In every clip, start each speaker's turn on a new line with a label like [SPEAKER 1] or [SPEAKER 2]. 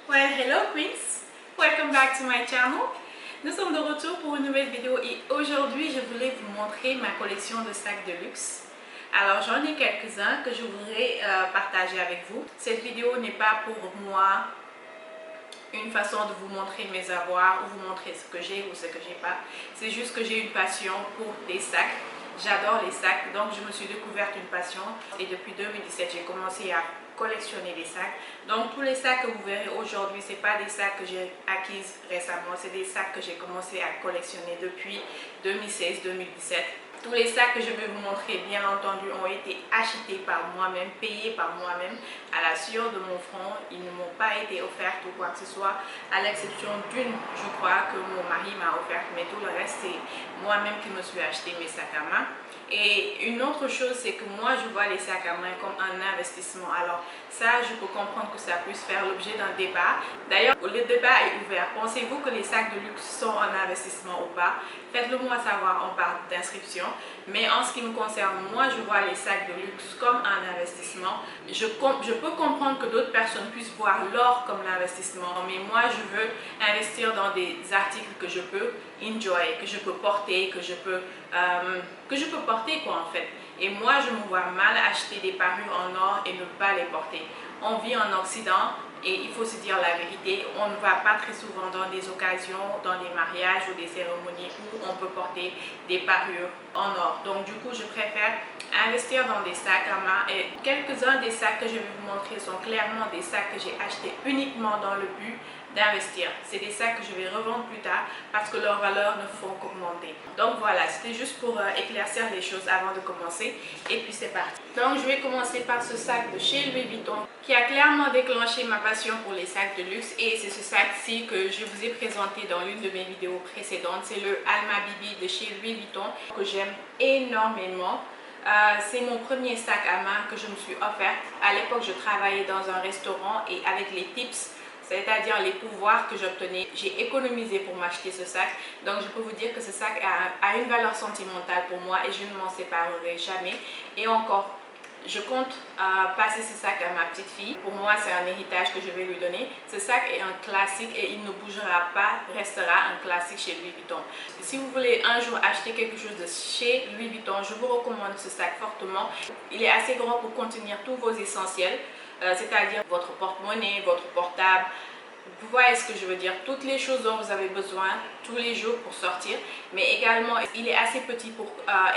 [SPEAKER 1] Well, hello Queens! Welcome back to my channel. Nous sommes de retour pour une nouvelle vidéo et aujourd'hui je voulais vous montrer ma collection de sacs de luxe. Alors j'en ai quelques-uns que je voudrais partager avec vous. Cette vidéo n'est pas pour moi une façon de vous montrer mes avoirs ou vous montrer ce que j'ai ou ce que j'ai pas. C'est juste que j'ai une passion pour des sacs. J'adore les sacs, donc je me suis découverte une passion et depuis 2017 j'ai commencé à collectionner des sacs. Donc tous les sacs que vous verrez aujourd'hui, ce n'est pas des sacs que j'ai acquis récemment, c'est des sacs que j'ai commencé à collectionner depuis 2016-2017. Tous les sacs que je vais vous montrer, bien entendu, ont été achetés par moi-même, payés par moi-même, à la sueur de mon front. Ils ne m'ont pas été offerts ou quoi que ce soit, à l'exception d'une, je crois, que mon mari m'a offerte, mais tout le reste, c'est moi-même qui me suis acheté mes sacs à main. Et une autre chose, c'est que moi, je vois les sacs à main comme un investissement. Alors ça, je peux comprendre que ça puisse faire l'objet d'un débat. D'ailleurs, le débat est ouvert. Pensez-vous que les sacs de luxe sont un investissement ou pas? Faites-le moi savoir en barre d'inscription. Mais en ce qui me concerne, moi, je vois les sacs de luxe comme un investissement. Je peux comprendre que d'autres personnes puissent voir l'or comme l'investissement. Mais moi, je veux investir dans des articles que je peux enjoy, que je peux porter, que je peux porter quoi en fait. Et moi, je me vois mal acheter des parures en or et ne pas les porter. On vit en Occident et il faut se dire la vérité, on ne va pas très souvent dans des occasions, dans des mariages ou des cérémonies où on peut porter des parures en or. Donc du coup, je préfère investir dans des sacs à main et quelques-uns des sacs que je vais vous montrer sont clairement des sacs que j'ai achetés uniquement dans le but d'investir. C'est des sacs que je vais revendre plus tard parce que leurs valeurs ne font qu'augmenter. Donc voilà, c'était juste pour éclaircir les choses avant de commencer. Et puis c'est parti. Donc je vais commencer par ce sac de chez Louis Vuitton qui a clairement déclenché ma passion pour les sacs de luxe. Et c'est ce sac-ci que je vous ai présenté dans l'une de mes vidéos précédentes. C'est le Alma Bibi de chez Louis Vuitton que j'aime énormément. C'est mon premier sac à main que je me suis offert. À l'époque, je travaillais dans un restaurant et avec les tips, c'est-à-dire les pouvoirs que j'obtenais, j'ai économisé pour m'acheter ce sac. Donc je peux vous dire que ce sac a une valeur sentimentale pour moi et je ne m'en séparerai jamais. Et encore, je compte passer ce sac à ma petite fille. Pour moi, c'est un héritage que je vais lui donner. Ce sac est un classique et il ne bougera pas, restera un classique chez Louis Vuitton. Si vous voulez un jour acheter quelque chose de chez Louis Vuitton, je vous recommande ce sac fortement. Il est assez grand pour contenir tous vos essentiels, c'est-à-dire votre porte-monnaie, votre portable. Vous voyez ce que je veux dire, toutes les choses dont vous avez besoin tous les jours pour sortir, mais également il est assez petit pour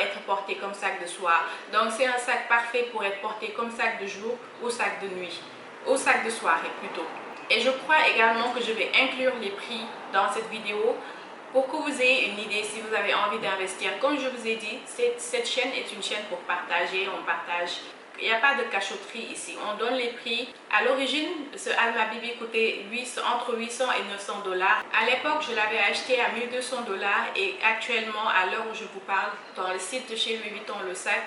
[SPEAKER 1] être porté comme sac de soir. Donc c'est un sac parfait pour être porté comme sac de jour ou sac de nuit, ou sac de soirée plutôt. Et je crois également que je vais inclure les prix dans cette vidéo pour que vous ayez une idée si vous avez envie d'investir. Comme je vous ai dit, cette chaîne est une chaîne pour partager, on partage. Il n'y a pas de cachotterie ici, on donne les prix. À l'origine, ce Alma Bibi coûtait entre 800 et 900 dollars. À l'époque, je l'avais acheté à 1200 dollars et actuellement, à l'heure où je vous parle, dans le site de chez Louis Vuitton, le sac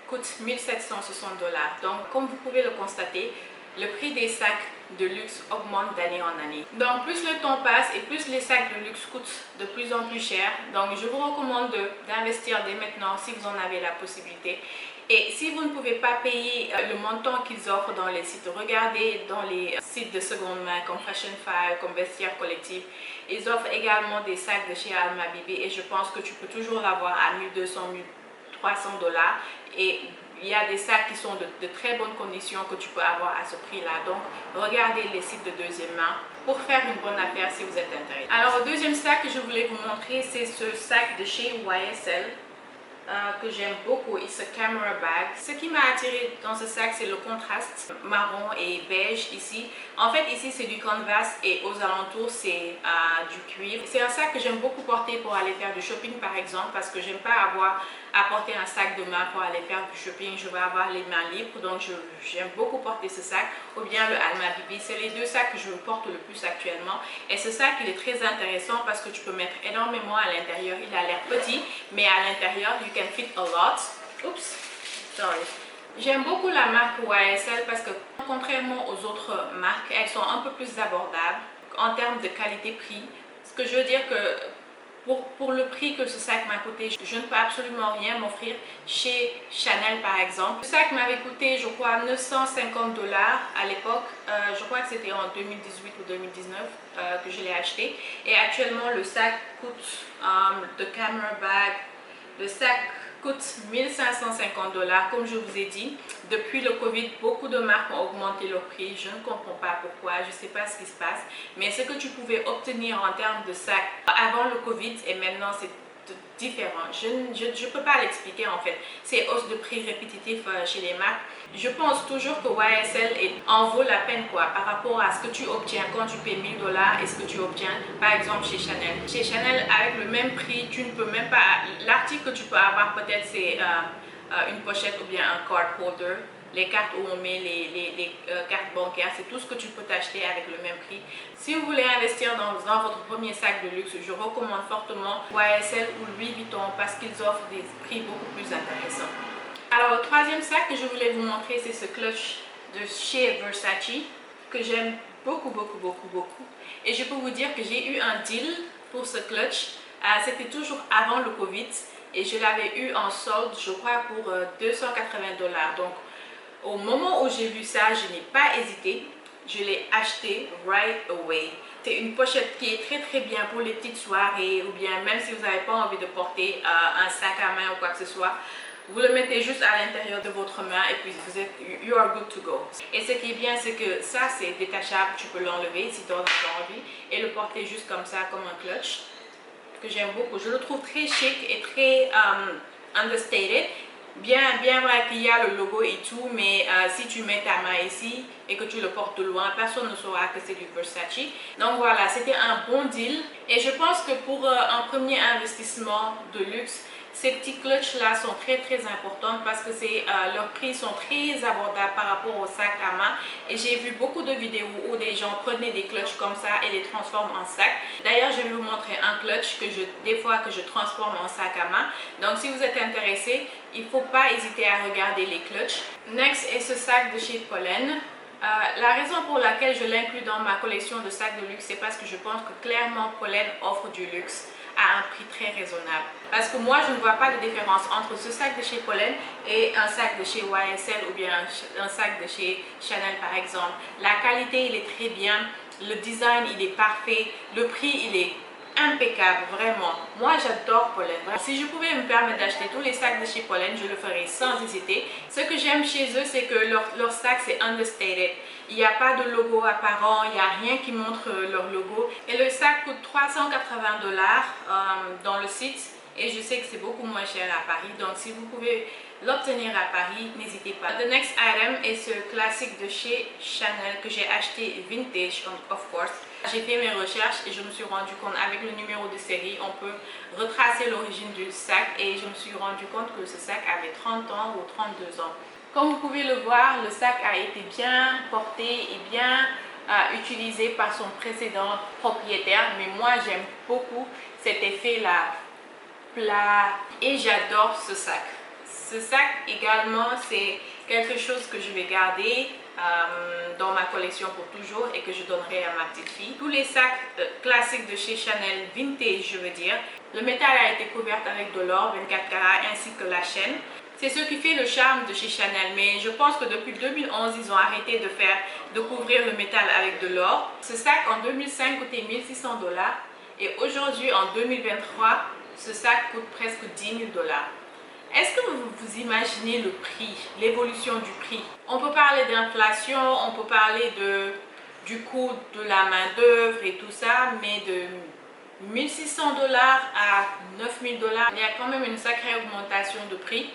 [SPEAKER 1] coûte 1760 dollars. Donc, comme vous pouvez le constater, le prix des sacs de luxe augmente d'année en année. Donc plus le temps passe et plus les sacs de luxe coûtent de plus en plus cher. Donc je vous recommande d'investir dès maintenant si vous en avez la possibilité. Et si vous ne pouvez pas payer le montant qu'ils offrent dans les sites, regardez dans les sites de seconde main comme Fashion File, comme Vestiaire Collectif. Ils offrent également des sacs de chez Alma Bibi et je pense que tu peux toujours l'avoir à 1200, 1300 dollars. Et il y a des sacs qui sont de très bonnes conditions que tu peux avoir à ce prix-là. Donc, regardez les sites de deuxième main pour faire une bonne affaire si vous êtes intéressé. Alors, le deuxième sac que je voulais vous montrer, c'est ce sac de chez YSL que j'aime beaucoup. C'est un camera bag. Ce qui m'a attiré dans ce sac, c'est le contraste marron et beige ici. En fait, ici, c'est du canvas et aux alentours, c'est du cuivre. C'est un sac que j'aime beaucoup porter pour aller faire du shopping, par exemple, parce que j'aime pas avoir à porter un sac de main pour aller faire du shopping. Je vais avoir les mains libres, donc j'aime beaucoup porter ce sac. Ou bien le Alma Bibi. C'est les deux sacs que je porte le plus actuellement. Et ce sac, il est très intéressant parce que tu peux mettre énormément à l'intérieur. Il a l'air petit, mais à l'intérieur, you can fit a lot. Oups, sorry. J'aime beaucoup la marque YSL parce que contrairement aux autres marques, elles sont un peu plus abordables en termes de qualité-prix. Ce que je veux dire que pour le prix que ce sac m'a coûté, je ne peux absolument rien m'offrir chez Chanel par exemple. Le sac m'avait coûté, je crois, 950 $ à l'époque. Je crois que c'était en 2018 ou 2019 que je l'ai acheté. Et actuellement, le sac coûte, de camera bag, le sac coûte 1550 $. Comme je vous ai dit, depuis le Covid, beaucoup de marques ont augmenté leur prix. Je ne comprends pas pourquoi, je ne sais pas ce qui se passe. Mais ce que tu pouvais obtenir en termes de sac avant le Covid et maintenant, c'est différent. Je ne peux pas l'expliquer en fait. C'est hausse de prix répétitif chez les marques. Je pense toujours que YSL en vaut la peine quoi, par rapport à ce que tu obtiens quand tu payes 1000 $ et ce que tu obtiens par exemple chez Chanel. Chez Chanel, avec le même prix, tu ne peux même pas... L'article que tu peux avoir peut-être c'est une pochette ou bien un card holder. Les cartes où on met les cartes bancaires, c'est tout ce que tu peux t'acheter avec le même prix. Si vous voulez investir dans votre premier sac de luxe, je recommande fortement YSL ou Louis Vuitton parce qu'ils offrent des prix beaucoup plus intéressants. Alors le troisième sac que je voulais vous montrer, c'est ce clutch de chez Versace que j'aime beaucoup. Et je peux vous dire que j'ai eu un deal pour ce clutch. C'était toujours avant le Covid et je l'avais eu en solde, je crois, pour 280 $. Donc, au moment où j'ai vu ça, je n'ai pas hésité, je l'ai acheté right away. C'est une pochette qui est très bien pour les petites soirées ou bien même si vous n'avez pas envie de porter un sac à main ou quoi que ce soit. Vous le mettez juste à l'intérieur de votre main et puis vous êtes, you are good to go. Et ce qui est bien, c'est que ça c'est détachable, tu peux l'enlever si tu en as envie et le porter juste comme ça, comme un clutch, que j'aime beaucoup. Je le trouve très chic et très understated. Bien vrai qu'il y a le logo et tout, mais si tu mets ta main ici et que tu le portes de loin, personne ne saura que c'est du Versace. Donc voilà, c'était un bon deal. Et je pense que pour un premier investissement de luxe, ces petits clutches là sont très importants parce que leurs prix sont très abordables par rapport au sac à main. Et j'ai vu beaucoup de vidéos où des gens prenaient des clutches comme ça et les transforment en sac. D'ailleurs, je vais vous montrer un clutch des fois que je transforme en sac à main. Donc si vous êtes intéressé, il ne faut pas hésiter à regarder les clutches. Next est ce sac de chez Polène. La raison pour laquelle je l'inclus dans ma collection de sacs de luxe, c'est parce que je pense que clairement Polène offre du luxe à un prix très raisonnable. Parce que moi, je ne vois pas de différence entre ce sac de chez Polène et un sac de chez YSL ou bien un sac de chez Chanel par exemple. La qualité, il est très bien. Le design, il est parfait. Le prix, il est impeccable, vraiment. Moi, j'adore Polène. Si je pouvais me permettre d'acheter tous les sacs de chez Polène, je le ferais sans hésiter. Ce que j'aime chez eux, c'est que leur sac, c'est understated. Il n'y a pas de logo apparent, il n'y a rien qui montre leur logo. Et le sac coûte 380 $ dans le site. Et je sais que c'est beaucoup moins cher à Paris. Donc, si vous pouvez l'obtenir à Paris, n'hésitez pas. The next item est ce classique de chez Chanel que j'ai acheté vintage, of course. J'ai fait mes recherches et je me suis rendu compte avec le numéro de série, on peut retracer l'origine du sac et je me suis rendu compte que ce sac avait 30 ans ou 32 ans. Comme vous pouvez le voir, le sac a été bien porté et bien utilisé par son précédent propriétaire, mais moi j'aime beaucoup cet effet-là plat et j'adore ce sac. Ce sac également, c'est quelque chose que je vais garder dans ma collection pour toujours et que je donnerai à ma petite fille. Tous les sacs classiques de chez Chanel, vintage je veux dire, le métal a été couvert avec de l'or 24 carats ainsi que la chaîne. C'est ce qui fait le charme de chez Chanel, mais je pense que depuis 2011, ils ont arrêté de couvrir le métal avec de l'or. Ce sac en 2005 coûtait 1600 $ et aujourd'hui en 2023, ce sac coûte presque 10 000 $. Est-ce que vous imaginez le prix, l'évolution du prix? On peut parler d'inflation, on peut parler du coût de la main-d'œuvre et tout ça, mais de 1600 $ à 9000 $, il y a quand même une sacrée augmentation de prix.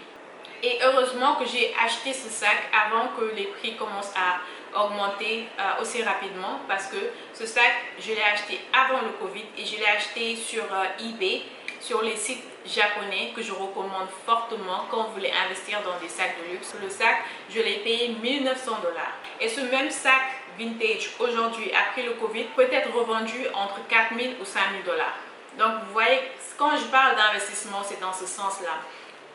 [SPEAKER 1] Et heureusement que j'ai acheté ce sac avant que les prix commencent à augmenter aussi rapidement parce que ce sac, je l'ai acheté avant le Covid et je l'ai acheté sur eBay, sur les sites japonais que je recommande fortement quand vous voulez investir dans des sacs de luxe. Le sac, je l'ai payé 1900 $. Et ce même sac vintage aujourd'hui, après le Covid, peut être revendu entre 4000 ou 5000 $. Donc vous voyez, quand je parle d'investissement, c'est dans ce sens-là.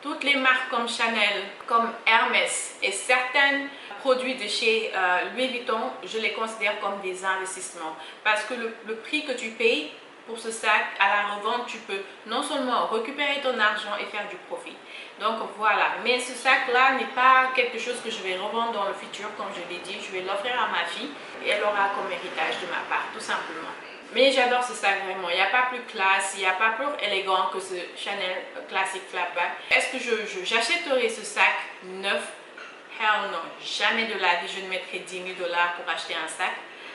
[SPEAKER 1] Toutes les marques comme Chanel, comme Hermès et certains produits de chez Louis Vuitton, je les considère comme des investissements. Parce que le prix que tu payes pour ce sac, à la revente, tu peux non seulement récupérer ton argent et faire du profit. Donc voilà, mais ce sac-là n'est pas quelque chose que je vais revendre dans le futur, comme je l'ai dit. Je vais l'offrir à ma fille et elle aura comme héritage de ma part, tout simplement. Mais j'adore ce sac vraiment, il n'y a pas plus classe, il n'y a pas plus élégant que ce Chanel classique flapback. Est-ce que j'achèterai ce sac neuf? Hell non, jamais de la vie je ne mettrai 10 000 $ pour acheter un sac.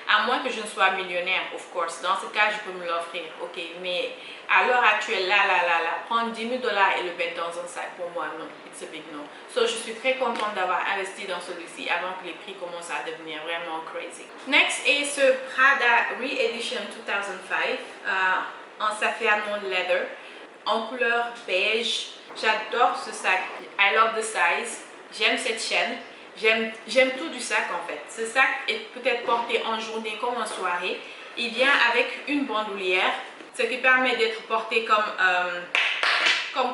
[SPEAKER 1] À moins que je ne sois millionnaire, of course. Dans ce cas, je peux me l'offrir, ok. Mais à l'heure actuelle, prendre 10 000 $ et le mettre dans un sac, pour moi, non, it's a big no. So, je suis très contente d'avoir investi dans celui-ci avant que les prix commencent à devenir vraiment crazy. Next est ce Prada Re-Edition 2005 en Saffiano Leather, en couleur beige. J'adore ce sac. I love the size. J'aime cette chaîne. J'aime tout du sac en fait. Ce sac est peut-être porté en journée comme en soirée. Il vient avec une bandoulière, ce qui permet d'être porté comme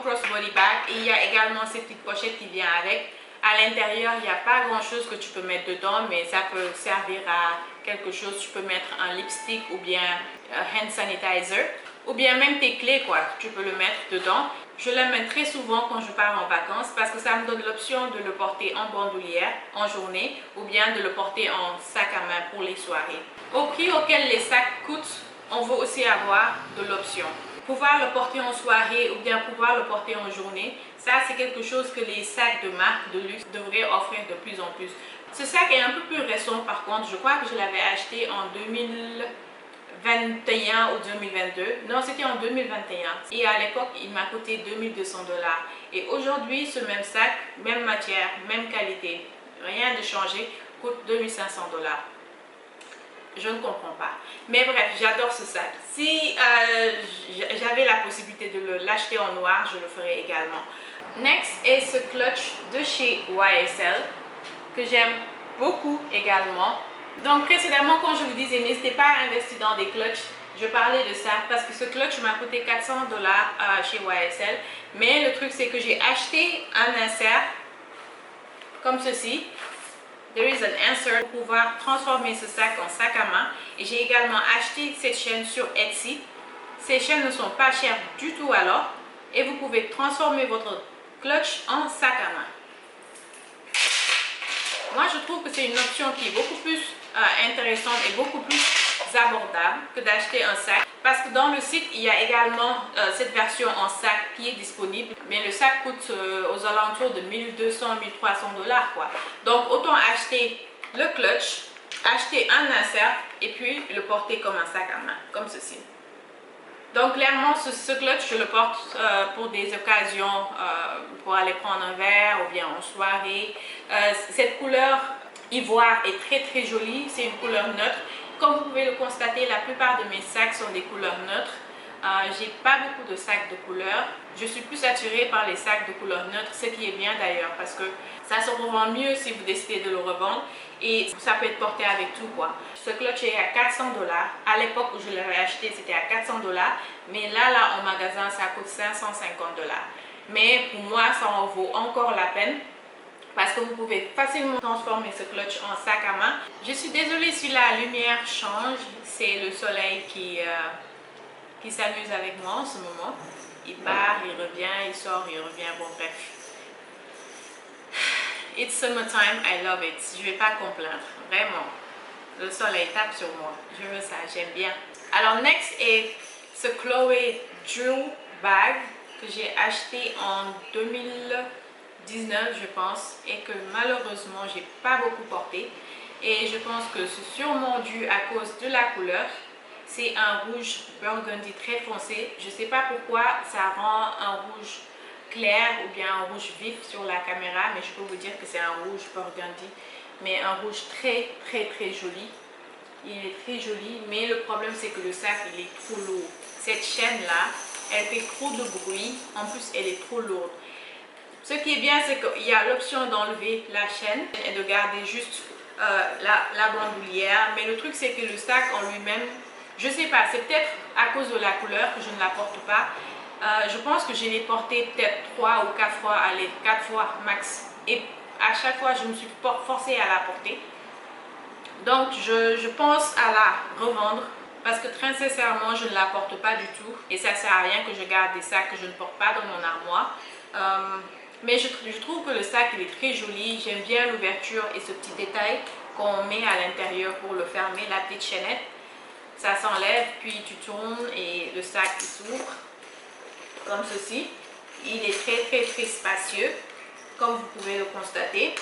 [SPEAKER 1] crossbody bag. Et il y a également ces petites pochettes qui viennent avec. À l'intérieur, il n'y a pas grand chose que tu peux mettre dedans, mais ça peut servir à quelque chose. Tu peux mettre un lipstick ou bien un hand sanitizer. Ou bien même tes clés, quoi. Tu peux le mettre dedans. Je l'amène très souvent quand je pars en vacances parce que ça me donne l'option de le porter en bandoulière en journée ou bien de le porter en sac à main pour les soirées. Au prix auquel les sacs coûtent, on veut aussi avoir de l'option. Pouvoir le porter en soirée ou bien pouvoir le porter en journée, ça c'est quelque chose que les sacs de marque de luxe devraient offrir de plus en plus. Ce sac est un peu plus récent par contre, je crois que je l'avais acheté en 2021 ou 2022. Non, c'était en 2021. Et à l'époque, il m'a coûté 2200 $. Et aujourd'hui, ce même sac, même matière, même qualité, rien de changé, coûte 2500 $. Je ne comprends pas. Mais bref, j'adore ce sac. Si j'avais la possibilité de l'acheter en noir, je le ferais également. Next est ce clutch de chez YSL que j'aime beaucoup également. Donc précédemment, quand je vous disais n'hésitez pas à investir dans des clutches, je parlais de ça parce que ce clutch m'a coûté 400 $ chez YSL. Mais le truc c'est que j'ai acheté un insert comme ceci. There is an insert pour pouvoir transformer ce sac en sac à main. Et j'ai également acheté cette chaîne sur Etsy. Ces chaînes ne sont pas chères du tout alors. Et vous pouvez transformer votre clutch en sac à main. Moi, je trouve que c'est une option qui est beaucoup plus intéressante et beaucoup plus abordable que d'acheter un sac. Parce que dans le site, il y a également cette version en sac qui est disponible. Mais le sac coûte aux alentours de 1200-1300 $, quoi. Donc, autant acheter le clutch, acheter un insert et puis le porter comme un sac à main, comme ceci. Donc clairement, ce clutch, je le porte pour des occasions, pour aller prendre un verre ou bien en soirée. Cette couleur ivoire est très très jolie, c'est une couleur neutre. Comme vous pouvez le constater, la plupart de mes sacs sont des couleurs neutres. J'ai pas beaucoup de sacs de couleur. Je suis plus attirée par les sacs de couleur neutre, ce qui est bien d'ailleurs parce que ça se revend mieux si vous décidez de le revendre et ça peut être porté avec tout quoi. Ce clutch est à 400 $. À l'époque où je l'avais acheté, c'était à 400 $, mais là en magasin, ça coûte 550 $. Mais pour moi, ça en vaut encore la peine. Parce que vous pouvez facilement transformer ce clutch en sac à main. Je suis désolée si la lumière change, c'est le soleil qui s'amuse avec moi en ce moment. Il part, il revient, il sort, il revient, bon bref. It's summertime, I love it. Je ne vais pas complaindre, vraiment. Le soleil tape sur moi, je veux ça, j'aime bien. Alors next est ce Chloé Jewel Bag que j'ai acheté en 2019 je pense et que malheureusement j'ai pas beaucoup porté et je pense que c'est sûrement dû à cause de la couleur. C'est un rouge burgundy très foncé. Je ne sais pas pourquoi ça rend un rouge clair ou bien un rouge vif sur la caméra, mais je peux vous dire que c'est un rouge burgundy, mais un rouge très très très joli. Il est très joli, mais le problème c'est que le sac il est trop lourd. Cette chaîne là, elle fait trop de bruit, en plus elle est trop lourde. Ce qui est bien, c'est qu'il y a l'option d'enlever la chaîne et de garder juste la bandoulière. Mais le truc, c'est que le sac en lui-même, je sais pas, c'est peut-être à cause de la couleur que je ne la porte pas. Je pense que je l'ai porté peut-être 3 ou 4 fois, allez, 4 fois max. Et à chaque fois, je me suis forcée à la porter. Donc, je pense à la revendre parce que très sincèrement, je ne la porte pas du tout et ça sert à rien que je garde des sacs que je ne porte pas dans mon armoire. Mais je trouve que le sac il est très joli. J'aime bien l'ouverture et ce petit détail qu'on met à l'intérieur pour le fermer, la petite chaînette. Ça s'enlève, puis tu tournes et le sac s'ouvre comme ceci. Il est très spacieux, comme vous pouvez le constater.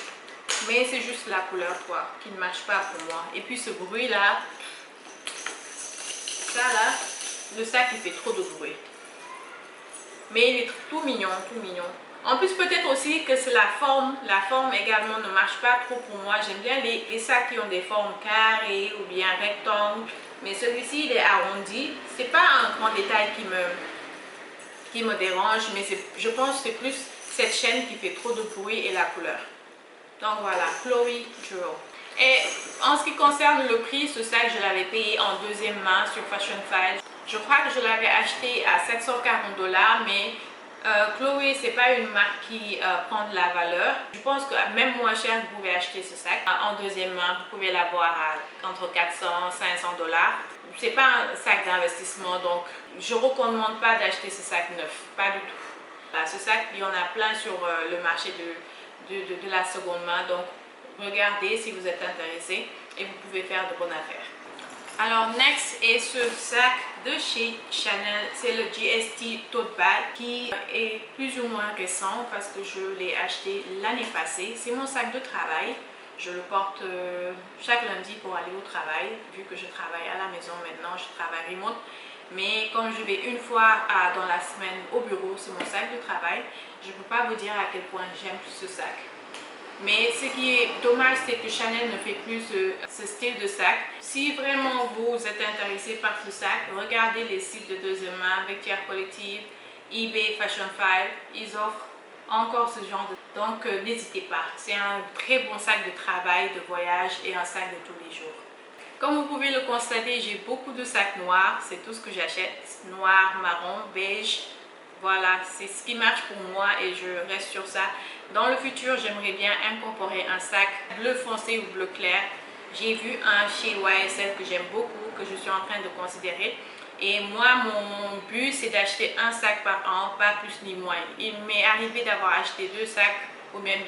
[SPEAKER 1] Mais c'est juste la couleur quoi, qui ne marche pas pour moi. Et puis ce bruit là, ça là, le sac il fait trop de bruit. Mais il est tout mignon, tout mignon. En plus peut-être aussi que c'est la forme également ne marche pas trop pour moi. J'aime bien les sacs qui ont des formes carrées ou bien rectangles. Mais celui-ci il est arrondi. C'est pas un grand détail qui me dérange, mais je pense que c'est plus cette chaîne qui fait trop de bruit et la couleur. Donc voilà, Chloé Jewel. Et en ce qui concerne le prix, ce sac je l'avais payé en deuxième main sur Fashion Files. Je crois que je l'avais acheté à 740 $, mais Chloé, c'est pas une marque qui prend de la valeur. Je pense que même moins cher, vous pouvez acheter ce sac en deuxième main. Vous pouvez l'avoir entre 400 et 500 $. C'est pas un sac d'investissement, donc je recommande pas d'acheter ce sac neuf, pas du tout. Là, ce sac, il y en a plein sur le marché de la seconde main, donc regardez si vous êtes intéressé et vous pouvez faire de bonnes affaires. Alors next est ce sac de chez Chanel, c'est le GST Tote Bag qui est plus ou moins récent parce que je l'ai acheté l'année passée. C'est mon sac de travail, je le porte chaque lundi pour aller au travail vu que je travaille à la maison maintenant, je travaille remote. Mais comme je vais une fois dans la semaine au bureau, c'est mon sac de travail, je ne peux pas vous dire à quel point j'aime ce sac. Mais ce qui est dommage, c'est que Chanel ne fait plus ce style de sac. Si vraiment vous êtes intéressé par ce sac, regardez les sites de deuxième main, Vestiaire Collective, eBay, Fashion File, ils offrent encore ce genre de... Donc n'hésitez pas, c'est un très bon sac de travail, de voyage et un sac de tous les jours. Comme vous pouvez le constater, j'ai beaucoup de sacs noirs, c'est tout ce que j'achète, noir, marron, beige. Voilà, c'est ce qui marche pour moi et je reste sur ça. Dans le futur, j'aimerais bien incorporer un sac bleu foncé ou bleu clair. J'ai vu un chez YSL que j'aime beaucoup, que je suis en train de considérer. Et moi, mon but, c'est d'acheter un sac par an, pas plus ni moins. Il m'est arrivé d'avoir acheté 2 sacs ou même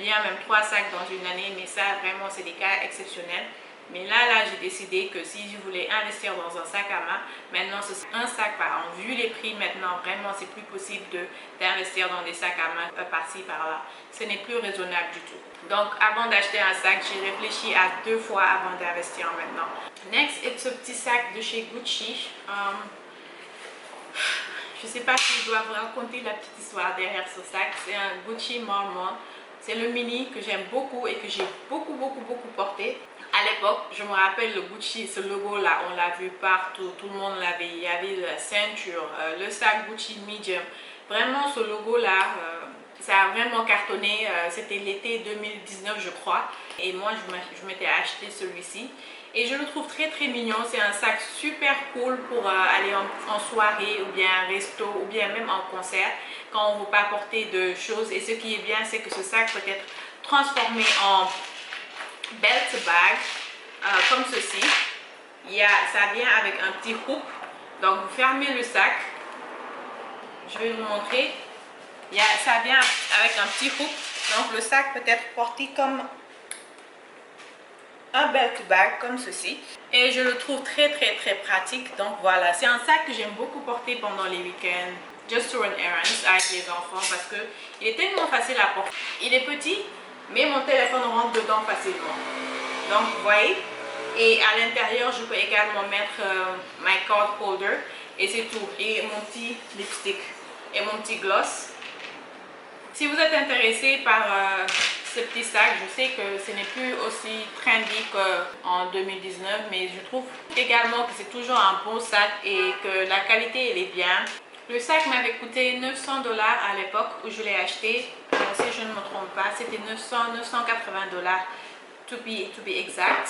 [SPEAKER 1] 3 sacs dans une année, mais ça, vraiment, c'est des cas exceptionnels. Mais là, j'ai décidé que si je voulais investir dans un sac à main, maintenant ce serait un sac par an. Vu les prix maintenant, vraiment c'est plus possible d'investir dans des sacs à main par-ci, par-là. Ce n'est plus raisonnable du tout. Donc avant d'acheter un sac, j'ai réfléchi à 2 fois avant d'investir maintenant. Next est ce petit sac de chez Gucci. Je ne sais pas si je dois vous raconter la petite histoire derrière ce sac. C'est un Gucci Marmont. C'est le mini que j'aime beaucoup et que j'ai beaucoup porté. À l'époque, je me rappelle le Gucci, ce logo là, on l'a vu partout, tout le monde l'avait. Il y avait la ceinture, le sac Gucci Medium. Vraiment ce logo là, ça a vraiment cartonné. C'était l'été 2019 je crois. Et moi je m'étais acheté celui-ci. Et je le trouve très mignon. C'est un sac super cool pour aller en soirée ou bien un resto ou bien même en concert quand on ne veut pas porter de choses. Et ce qui est bien, c'est que ce sac peut être transformé en belt bag comme ceci. Ça vient avec un petit hook. Donc vous fermez le sac. Je vais vous montrer. Ça vient avec un petit hook. Donc le sac peut être porté comme un belt bag comme ceci et je le trouve très pratique. Donc voilà, c'est un sac que j'aime beaucoup porter pendant les week-ends, just to run errands avec les enfants parce que il est tellement facile à porter. Il est petit mais mon téléphone rentre dedans facilement. Donc vous voyez, et à l'intérieur je peux également mettre my card holder et c'est tout, et mon petit lipstick et mon petit gloss. Si vous êtes intéressé par ce petit sac, je sais que ce n'est plus aussi trendy qu'en 2019, mais je trouve également que c'est toujours un bon sac et que la qualité elle est bien. Le sac m'avait coûté 900 $ à l'époque où je l'ai acheté, si je ne me trompe pas, c'était 980 $, to be exact.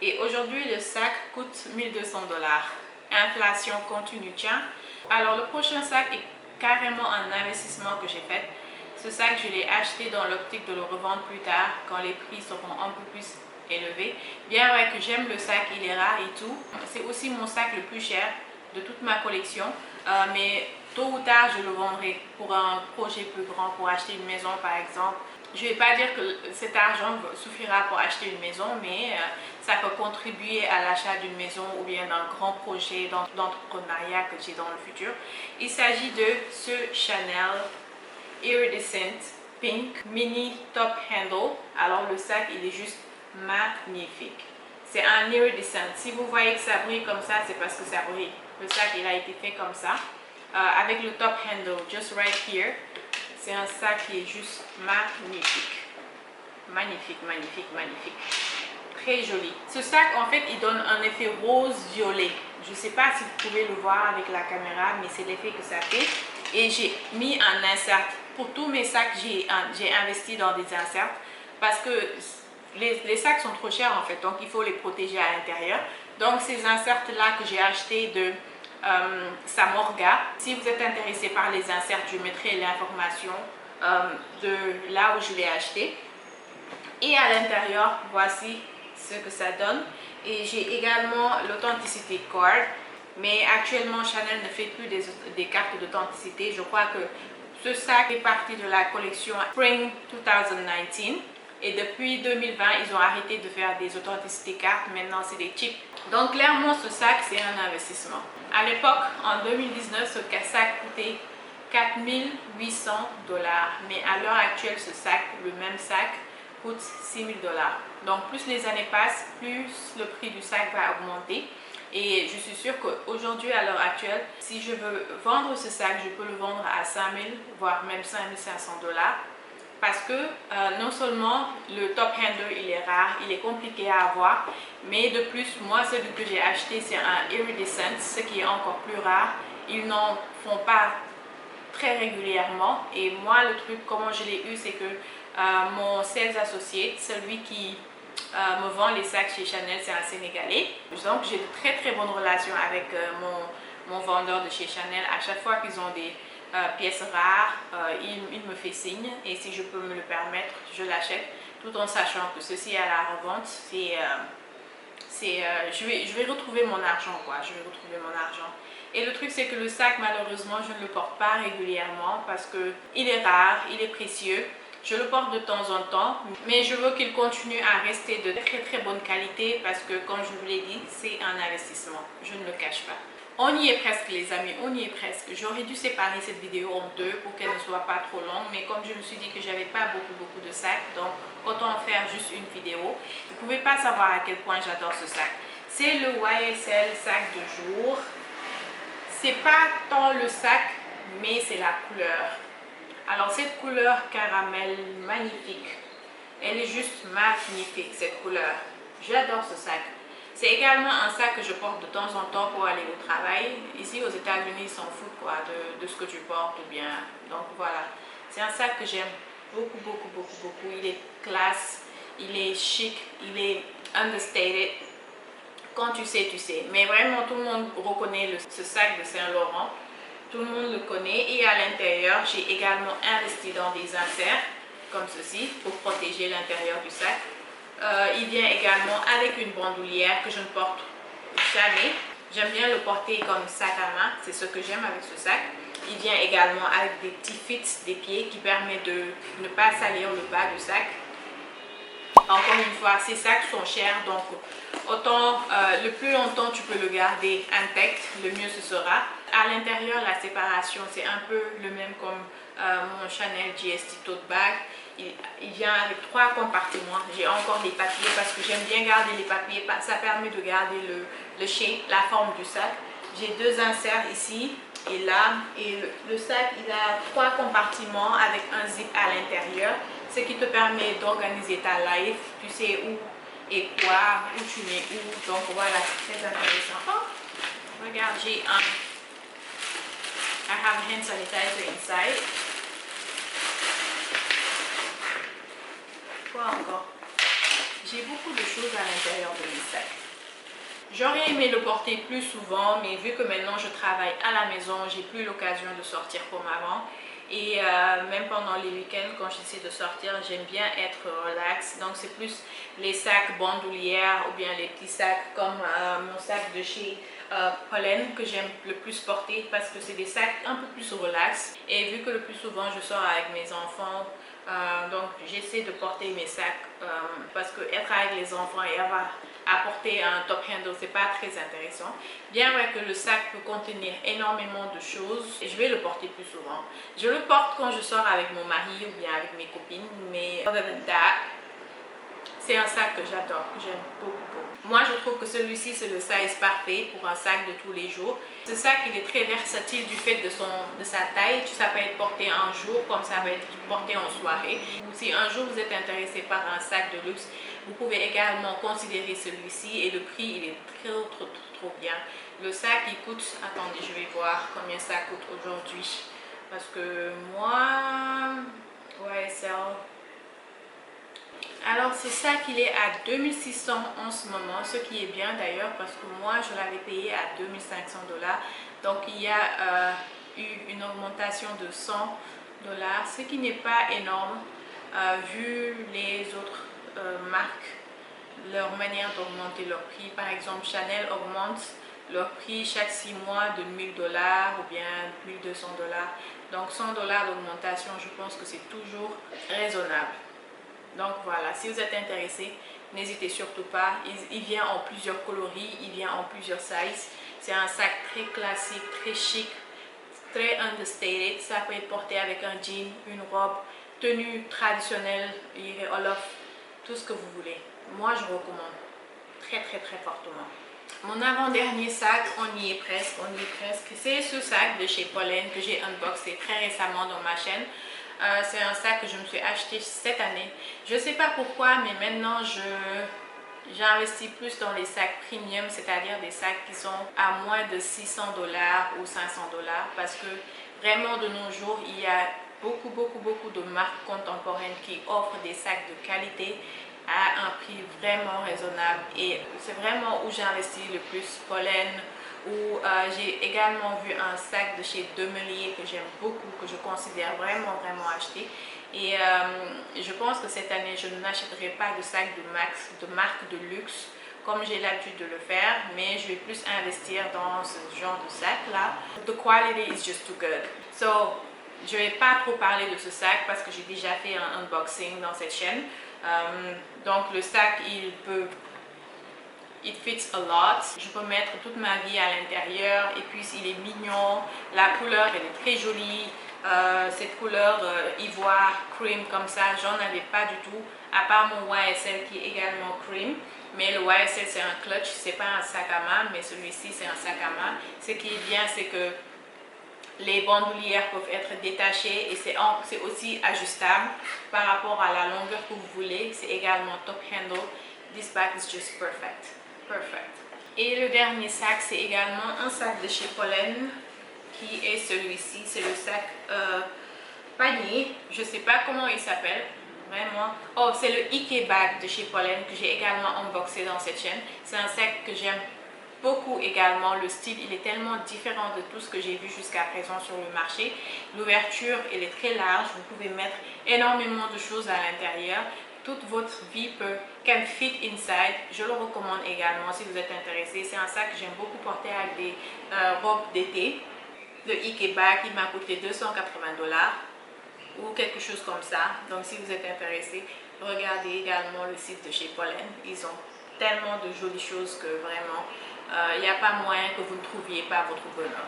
[SPEAKER 1] Et aujourd'hui le sac coûte 1200 $. Inflation continue, tiens. Alors le prochain sac est carrément un investissement que j'ai fait. Ce sac, je l'ai acheté dans l'optique de le revendre plus tard quand les prix seront un peu plus élevé. Bien vrai que j'aime le sac, il est rare et tout. C'est aussi mon sac le plus cher de toute ma collection. Mais tôt ou tard, je le vendrai pour un projet plus grand, pour acheter une maison par exemple. Je ne vais pas dire que cet argent suffira pour acheter une maison, mais ça peut contribuer à l'achat d'une maison ou bien d'un grand projet d'entrepreneuriat que j'ai dans le futur. Il s'agit de ce Chanel Iridescent Pink Mini Top Handle. Alors le sac, il est juste magnifique. C'est un iridescent. Si vous voyez que ça brille comme ça, c'est parce que ça brille. Le sac, il a été fait comme ça. Avec le top handle, just right here. C'est un sac qui est juste magnifique. Magnifique, magnifique, magnifique. Très joli. Ce sac, en fait, il donne un effet rose-violet. Je ne sais pas si vous pouvez le voir avec la caméra, mais c'est l'effet que ça fait. Et j'ai mis un insert. Pour tous mes sacs, j'ai investi dans des inserts parce que les sacs sont trop chers en fait, donc il faut les protéger à l'intérieur. Donc ces inserts là que j'ai acheté de Samorga. Si vous êtes intéressé par les inserts, je mettrai l'information de là où je l'ai acheté. Et à l'intérieur, voici ce que ça donne. Et j'ai également l'authenticité card. Mais actuellement, Chanel ne fait plus des cartes d'authenticité. Je crois que ce sac fait partie de la collection Spring 2019. Et depuis 2020, ils ont arrêté de faire des authenticités cartes. Maintenant, c'est des chips. Donc, clairement, ce sac, c'est un investissement. À l'époque, en 2019, ce sac coûtait 4800 $. Mais à l'heure actuelle, ce sac, le même sac, coûte 6000 $. Donc, plus les années passent, plus le prix du sac va augmenter. Et je suis sûre qu'aujourd'hui, à l'heure actuelle, si je veux vendre ce sac, je peux le vendre à 5000, voire même 5500 $. Parce que non seulement le top handle, il est rare, il est compliqué à avoir, mais de plus, moi, celui que j'ai acheté, c'est un iridescent, ce qui est encore plus rare. Ils n'en font pas très régulièrement. Et moi, le truc, comment je l'ai eu, c'est que mon sales associate, celui qui me vend les sacs chez Chanel, c'est un Sénégalais. Donc, j'ai de très très bonnes relations avec mon vendeur de chez Chanel. À chaque fois qu'ils ont des pièces rares, il me fait signe, et si je peux me le permettre, je l'achète, tout en sachant que ceci à la revente, je vais retrouver mon argent, quoi. Je vais retrouver mon argent. Et le truc, c'est que le sac, malheureusement, je ne le porte pas régulièrement parce que il est rare, il est précieux. Je le porte de temps en temps, mais je veux qu'il continue à rester de très très bonne qualité parce que, comme je vous l'ai dit, c'est un investissement. Je ne le cache pas. On y est presque, les amis, on y est presque. J'aurais dû séparer cette vidéo en deux pour qu'elle ne soit pas trop longue, mais comme je me suis dit que j'avais pas beaucoup de sacs, donc autant en faire juste une vidéo. Vous ne pouvez pas savoir à quel point j'adore ce sac. C'est le YSL sac de jour. C'est pas tant le sac, mais c'est la couleur. Alors cette couleur caramel magnifique, elle est juste magnifique, cette couleur. J'adore ce sac. C'est également un sac que je porte de temps en temps pour aller au travail. Ici aux États-Unis, ils s'en foutent quoi, de ce que tu portes ou bien. Donc voilà, c'est un sac que j'aime beaucoup. Il est classe, il est chic, il est understated. Quand tu sais, tu sais. Mais vraiment, tout le monde reconnaît ce sac de Saint-Laurent. Tout le monde le connaît. Et à l'intérieur, j'ai également investi dans des inserts comme ceci pour protéger l'intérieur du sac. Il vient également avec une bandoulière que je ne porte jamais. J'aime bien le porter comme sac à main. C'est ce que j'aime avec ce sac. Il vient également avec des petits fits des pieds qui permettent de ne pas salir le bas du sac. Encore une fois, ces sacs sont chers, donc autant le plus longtemps tu peux le garder intact, le mieux ce sera. À l'intérieur, la séparation, c'est un peu le même comme mon Chanel GST Tote Bag. Il vient avec 3 compartiments. J'ai encore des papiers parce que j'aime bien garder les papiers. Ça permet de garder le shape, la forme du sac. J'ai 2 inserts ici et là. Et le sac, il a 3 compartiments avec un zip à l'intérieur. Ce qui te permet d'organiser ta life. Tu sais où et quoi, où tu mets où. Donc voilà, c'est très intéressant. Oh, regarde, j'ai un... I have hand sanitizer inside. Quoi encore? J'ai beaucoup de choses à l'intérieur de mes sacs. J'aurais aimé le porter plus souvent, mais vu que maintenant je travaille à la maison, j'ai plus l'occasion de sortir comme avant. Et même pendant les week-ends, quand j'essaie de sortir, j'aime bien être relax. Donc c'est plus les sacs bandoulières ou bien les petits sacs comme mon sac de chez Pollen que j'aime le plus porter parce que c'est des sacs un peu plus relax. Et vu que le plus souvent je sors avec mes enfants, donc j'essaie de porter mes sacs parce que être avec les enfants et avoir à porter un top handle, c'est pas très intéressant. Bien vrai que le sac peut contenir énormément de choses et je vais le porter plus souvent. Je le porte quand je sors avec mon mari ou bien avec mes copines, mais other than that, c'est un sac que j'adore, que j'aime beaucoup. Moi, je trouve que celui-ci, c'est le size parfait pour un sac de tous les jours. Ce sac, il est très versatile du fait de sa taille. Ça peut être porté un jour, comme ça va être porté en soirée. Si un jour vous êtes intéressé par un sac de luxe, vous pouvez également considérer celui-ci et le prix, il est trop bien. Le sac, il coûte, attendez, je vais voir combien ça coûte aujourd'hui. Parce que moi, YSL... Alors c'est ça qu'il est à 2600 en ce moment, ce qui est bien d'ailleurs parce que moi je l'avais payé à 2500 $. Donc il y a eu une augmentation de 100 $, ce qui n'est pas énorme vu les autres marques, leur manière d'augmenter leur prix. Par exemple Chanel augmente leur prix chaque 6 mois de 1000 $ ou bien 1200 $. Donc 100 $ d'augmentation, je pense que c'est toujours raisonnable. Donc voilà, si vous êtes intéressé, n'hésitez surtout pas. Il vient en plusieurs coloris, il vient en plusieurs sizes. C'est un sac très classique, très chic, très understated. Ça peut être porté avec un jean, une robe, tenue traditionnelle, Olof, tout ce que vous voulez. Moi, je recommande très fortement. Mon avant-dernier sac, on y est presque. C'est ce sac de chez Pollen que j'ai unboxé très récemment dans ma chaîne. C'est un sac que je me suis acheté cette année. Je ne sais pas pourquoi, mais maintenant j'investis plus dans les sacs premium, c'est-à-dire des sacs qui sont à moins de 600 $ ou 500 $ parce que vraiment de nos jours, il y a beaucoup de marques contemporaines qui offrent des sacs de qualité à un prix vraiment raisonnable et c'est vraiment où j'investis le plus. Pollen, où j'ai également vu un sac de chez Demelier que j'aime beaucoup, que je considère vraiment acheter. Et je pense que cette année, je n'achèterai pas de sac de marque de luxe comme j'ai l'habitude de le faire, mais je vais plus investir dans ce genre de sac là. The quality is just too good. So, je ne vais pas trop parler de ce sac parce que j'ai déjà fait un unboxing dans cette chaîne. Donc le sac, it fits a lot. Je peux mettre toute ma vie à l'intérieur et puis il est mignon. La couleur, elle est très jolie. Cette couleur ivoire, cream comme ça, j'en avais pas du tout. À part mon YSL qui est également cream. Mais le YSL c'est un clutch, c'est pas un sac à main, mais celui-ci c'est un sac à main. Ce qui est bien, c'est que les bandoulières peuvent être détachées et c'est aussi ajustable par rapport à la longueur que vous voulez. C'est également top handle. This bag is just perfect. Et le dernier sac, c'est également un sac de chez Pollen qui est celui-ci. C'est le sac panier. Je ne sais pas comment il s'appelle. Vraiment. Oh, c'est le Ike bag de chez Pollen que j'ai également unboxé dans cette chaîne. C'est un sac que j'aime beaucoup également. Le style, il est tellement différent de tout ce que j'ai vu jusqu'à présent sur le marché. L'ouverture, elle est très large. Vous pouvez mettre énormément de choses à l'intérieur. Toute votre vie can fit inside. Je le recommande également si vous êtes intéressé. C'est un sac que j'aime beaucoup porter avec des robes d'été. Le Ike bag, il m'a coûté 280 $ ou quelque chose comme ça. Donc si vous êtes intéressé, regardez également le site de chez Pollen. Ils ont tellement de jolies choses que vraiment il n'y a pas moyen que vous ne trouviez pas votre bonheur.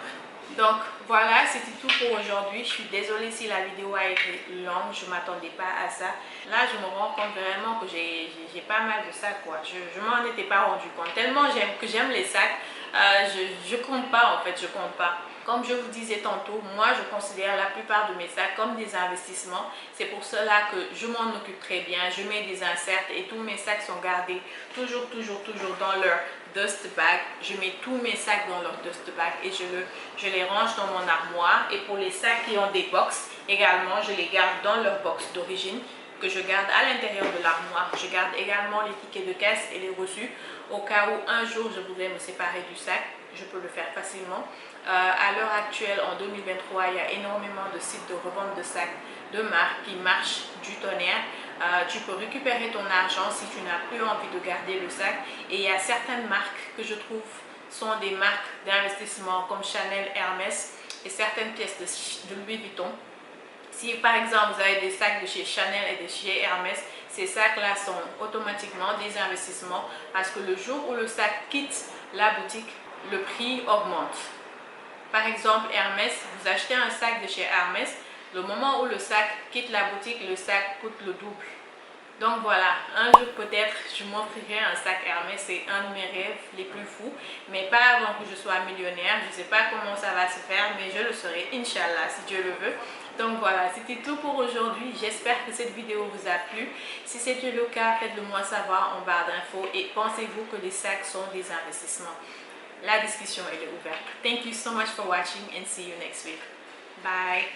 [SPEAKER 1] Donc voilà, c'était tout pour aujourd'hui. Je suis désolée si la vidéo a été longue, je ne m'attendais pas à ça. Là, je me rends compte vraiment que j'ai pas mal de sacs, quoi. Je m'en étais pas rendu compte. Tellement j'aime les sacs, je compte pas en fait, je compte pas. Comme je vous disais tantôt, moi je considère la plupart de mes sacs comme des investissements. C'est pour cela que je m'en occupe très bien. Je mets des inserts et tous mes sacs sont gardés toujours dans leur dust bag. Je mets tous mes sacs dans leur dust bag et je les range dans mon armoire. Et pour les sacs qui ont des box également, je les garde dans leur box d'origine que je garde à l'intérieur de l'armoire. Je garde également les tickets de caisse et les reçus au cas où un jour je voudrais me séparer du sac. Je peux le faire facilement facilement. À l'heure actuelle, en 2023, il y a énormément de sites de revente de sacs de marque qui marchent du tonnerre. Tu peux récupérer ton argent si tu n'as plus envie de garder le sac. Et il y a certaines marques que je trouve sont des marques d'investissement comme Chanel, Hermès et certaines pièces de Louis Vuitton. Si par exemple vous avez des sacs de chez Chanel et de chez Hermès, ces sacs-là sont automatiquement des investissements parce que le jour où le sac quitte la boutique, le prix augmente. Par exemple, Hermès, vous achetez un sac de chez Hermès, le moment où le sac quitte la boutique, le sac coûte le double. Donc voilà, un jour peut-être je m'offrirai un sac Hermès, c'est un de mes rêves les plus fous, mais pas avant que je sois millionnaire. Je ne sais pas comment ça va se faire, mais je le serai, Inch'Allah, si Dieu le veut. Donc voilà, c'était tout pour aujourd'hui. J'espère que cette vidéo vous a plu. Si c'est le cas, faites-le moi savoir en barre d'infos. Et pensez-vous que les sacs sont des investissements? La discussion elle est ouverte. Thank you so much for watching and see you next week. Bye.